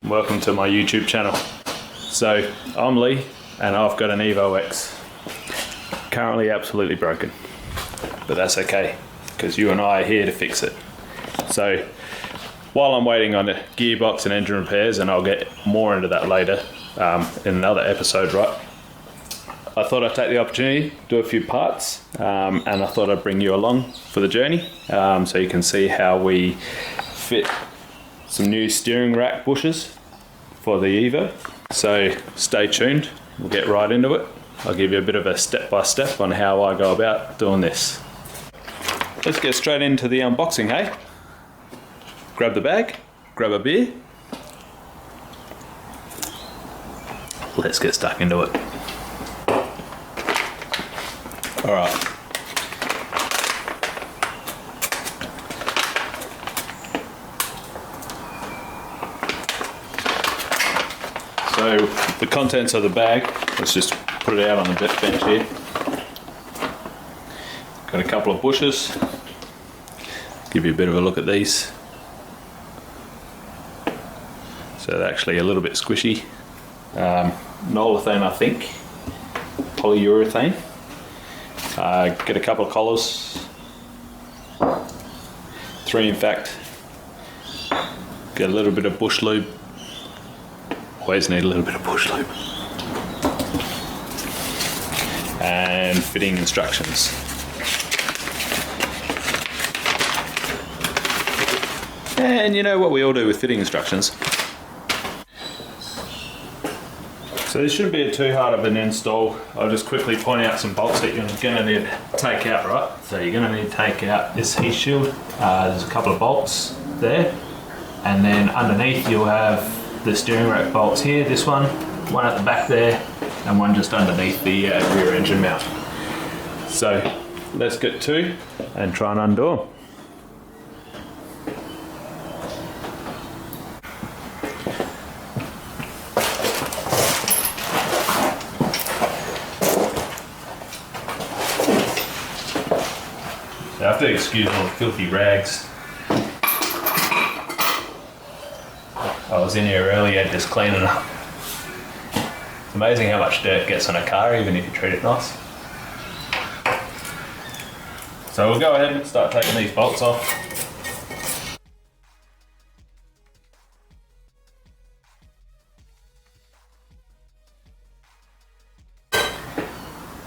welcome to my YouTube channel. So I'm Lee and I've got an Evo X, currently absolutely broken, but that's okay because you and I are here to fix it. So while I'm waiting on the gearbox and engine repairs, and I'll get more into that later in another episode, right? I thought I'd take the opportunity, do a few parts, and I thought I'd bring you along for the journey so you can see how we fit some new steering rack bushes for the Evo. So stay tuned, we'll get right into it. I'll give you a bit of a step-by-step on how I go about doing this. Let's get straight into the unboxing, hey? Grab the bag, grab a beer. Let's get stuck into it. All right. So the contents of the bag, let's just put it out on the bench here. Got a couple of bushes. Give you a bit of a look at these. So they're actually a little bit squishy. Nolithane, I think. Polyurethane. Get a couple of collars. 3 in fact. Get a little bit of bush lube. Always need a little bit of bush lube. And fitting instructions. And you know what we all do with fitting instructions. So this shouldn't be too hard of an install. I'll just quickly point out some bolts that you're going to need to take out, right? So you're going to need to take out this heat shield. There's a couple of bolts there. And then underneath you'll have the steering rack bolts here. This one at the back there, and one just underneath the rear engine mount. So let's get to and try and undo them. You have to excuse all the filthy rags. I was in here earlier just cleaning up. It's amazing how much dirt gets on a car even if you treat it nice. So we'll go ahead and start taking these bolts off.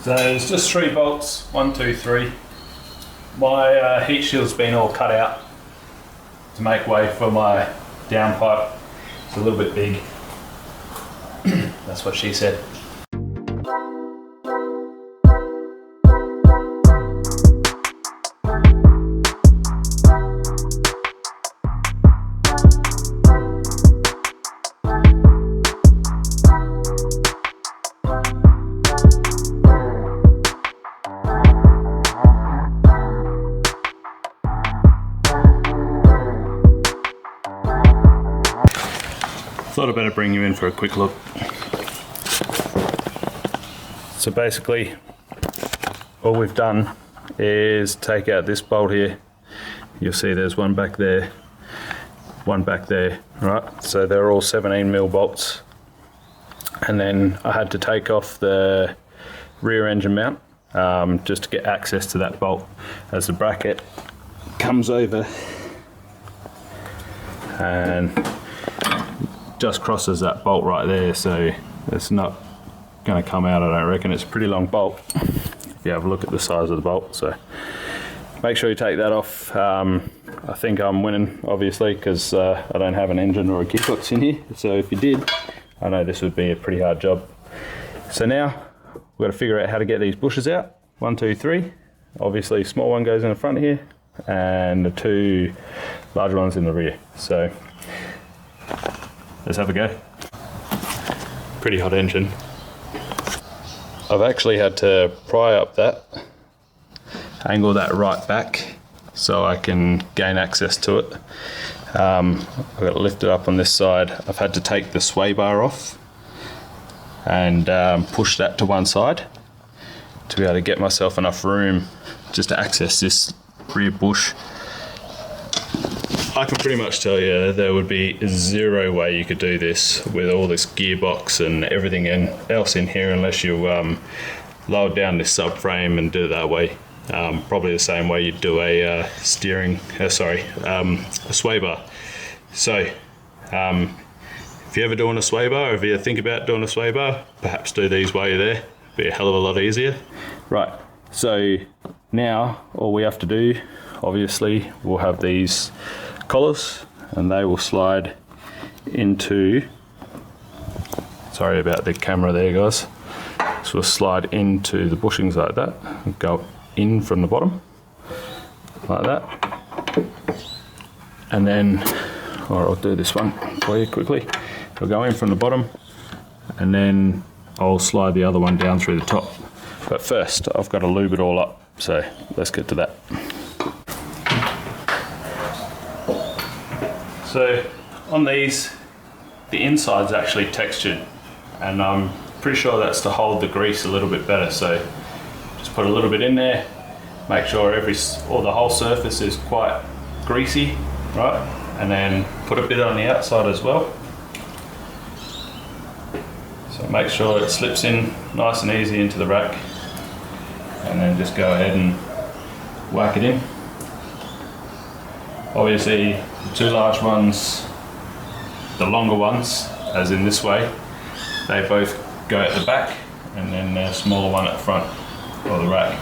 So there's just 3 bolts, 1, 2, 3. My heat shield's been all cut out to make way for my downpipe. It's a little bit big. That's what she said. Thought I'd better bring you in for a quick look. So basically, all we've done is take out this bolt here. You'll see there's one back there, right? So they're all 17mm bolts. And then I had to take off the rear engine mount just to get access to that bolt, as the bracket comes over and just crosses that bolt right there, so it's not going to come out, I don't reckon. It's a pretty long bolt if you have a look at the size of the bolt, so make sure you take that off. I think I'm winning obviously because I don't have an engine or a gearbox in here, so if you did, I know this would be a pretty hard job. So now we've got to figure out how to get these bushes out. 1, 2, 3. Obviously small one goes in the front here and the 2 larger ones in the rear, so let's have a go. Pretty hot engine. I've actually had to pry up that, angle that right back so I can gain access to it. I've got to lift it up on this side. I've had to take the sway bar off and push that to one side to be able to get myself enough room just to access this rear bush I can pretty much tell you there would be zero way you could do this with all this gearbox and everything else in here unless you lowered down this subframe and did it that way. Probably the same way you'd do a a sway bar. So if you're ever doing a sway bar, or if you think about doing a sway bar, perhaps do these while you're there. Be a hell of a lot easier. Right, so now all we have to do, obviously, we'll have these collars and they will slide into, sorry about the camera there guys, so we'll slide into the bushings like that and go in from the bottom like that, and then, or I'll do this one for you quickly. I'll go in from the bottom and then I'll slide the other one down through the top. But first I've got to lube it all up, so let's get to that. So on these, the inside's actually textured, and I'm pretty sure that's to hold the grease a little bit better. So just put a little bit in there, make sure the whole surface is quite greasy, right? And then put a bit on the outside as well. So make sure it slips in nice and easy into the rack, and then just go ahead and whack it in. Obviously the two large ones, the longer ones, as in this way, they both go at the back, and then the smaller one at the front of the rack.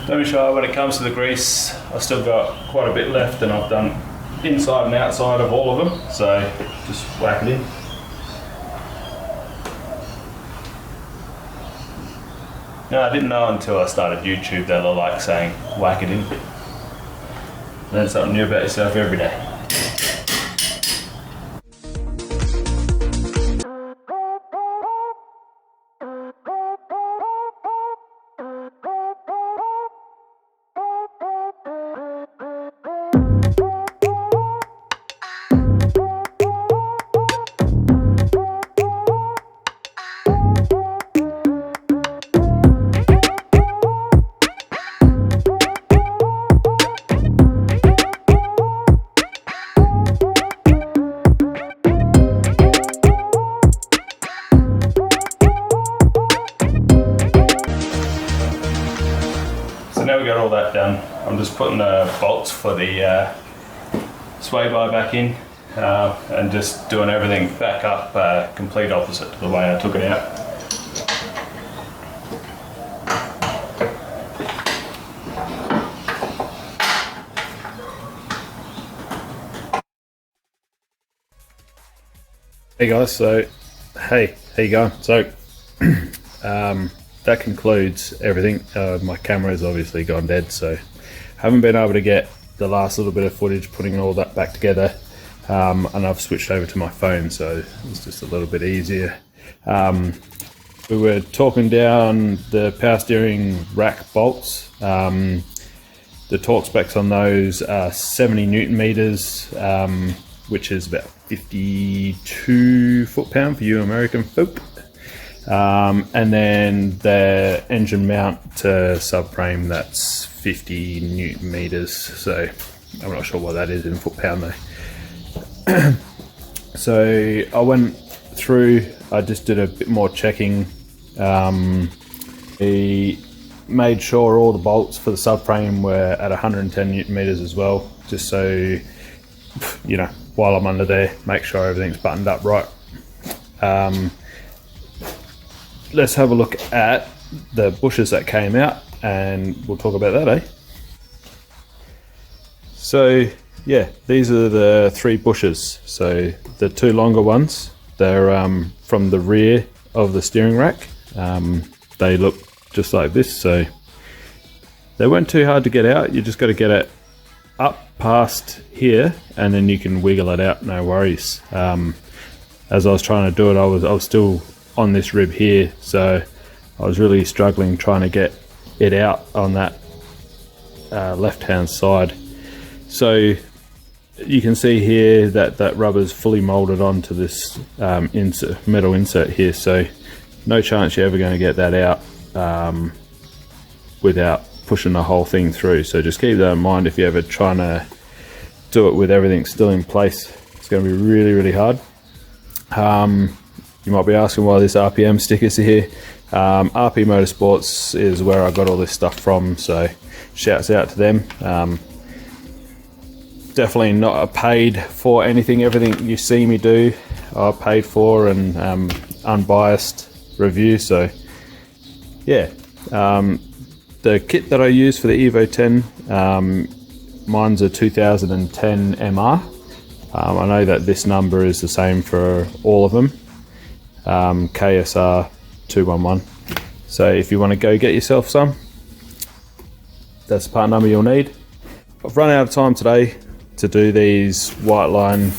Don't be shy when it comes to the grease. I've still got quite a bit left, and I've done inside and outside of all of them, so just whack it in. Now, I didn't know until I started YouTube that I like saying whack it in. Learn something new about yourself every day. Now we got all that done, I'm just putting the bolts for the sway bar back in and just doing everything back up complete opposite to the way I took it out. Hey guys, so hey, how you going? So that concludes everything. My camera's obviously gone dead, so haven't been able to get the last little bit of footage putting all that back together, and I've switched over to my phone, so it's just a little bit easier. We were talking down the power steering rack bolts. The torque specs on those are 70 Newton meters, which is about 52 foot-pound for you American folk. And then the engine mount to subframe, that's 50 Newton meters, so I'm not sure what that is in foot-pound though. So I went through, I just did a bit more checking. We made sure all the bolts for the subframe were at 110 Newton meters as well, just so, you know, while I'm under there, make sure everything's buttoned up right. Let's have a look at the bushes that came out, and we'll talk about that, eh? So yeah, these are the 3 bushes. So the 2 longer ones, they're from the rear of the steering rack. They look just like this, so they weren't too hard to get out. You just got to get it up past here and then you can wiggle it out, no worries. As I was trying to do it, I was still on this rib here, so I was really struggling trying to get it out on that left hand side. So you can see here that that rubber's fully molded onto this metal insert here, so no chance you're ever going to get that out without pushing the whole thing through. So just keep that in mind if you're ever trying to do it with everything still in place. It's going to be really, really hard. You might be asking why this RPM sticker's here. RP Motorsports is where I got all this stuff from, so shouts out to them. Definitely not a paid for anything. Everything you see me do I paid for, and unbiased review. So yeah, the kit that I use for the Evo 10, mine's a 2010 MR. I know that this number is the same for all of them, KSR 211. So if you want to go get yourself some, that's the part number you'll need. I've run out of time today to do these Whiteline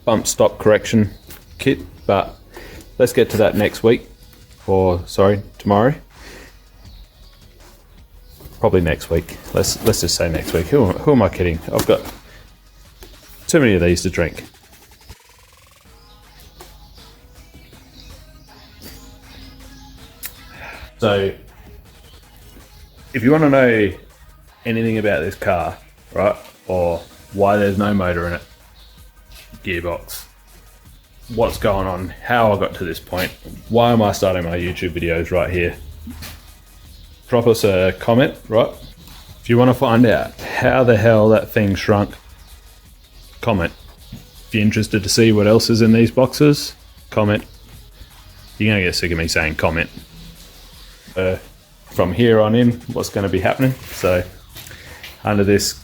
bump stop correction kit, but let's get to that next week, or sorry, tomorrow. Probably next week. Let's just say next week. Who am I kidding? I've got too many of these to drink. So if you want to know anything about this car, right, or why there's no motor in it, gearbox, what's going on, how I got to this point, why am I starting my YouTube videos right here, drop us a comment, right? If you want to find out how the hell that thing shrunk, comment. If you're interested to see what else is in these boxes, comment. You're going to get sick of me saying comment. From here on in, what's going to be happening. So under this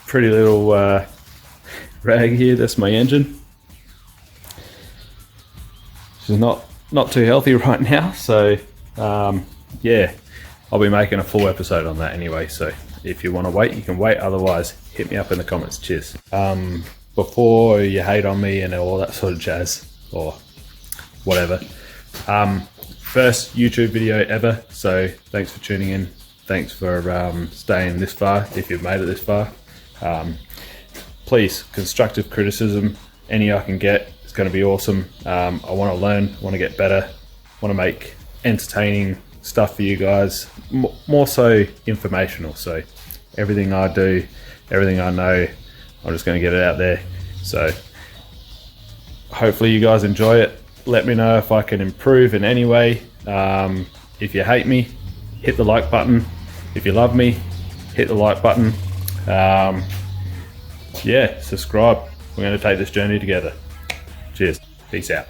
pretty little rag here, that's my engine. Which is not too healthy right now, so yeah, I'll be making a full episode on that anyway, so if you want to wait, you can wait. Otherwise, hit me up in the comments. Cheers. Before you hate on me and all that sort of jazz, or whatever, first YouTube video ever, so thanks for tuning in. Thanks for staying this far, if you've made it this far. Please, constructive criticism, any I can get, it's going to be awesome. I want to learn, want to get better, want to make entertaining stuff for you guys, more so informational. So everything I do, everything I know, I'm just going to get it out there. So hopefully you guys enjoy it. Let me know if I can improve in any way. If you hate me, hit the like button. If you love me, hit the like button. Yeah, subscribe. We're going to take this journey together. Cheers. Peace out.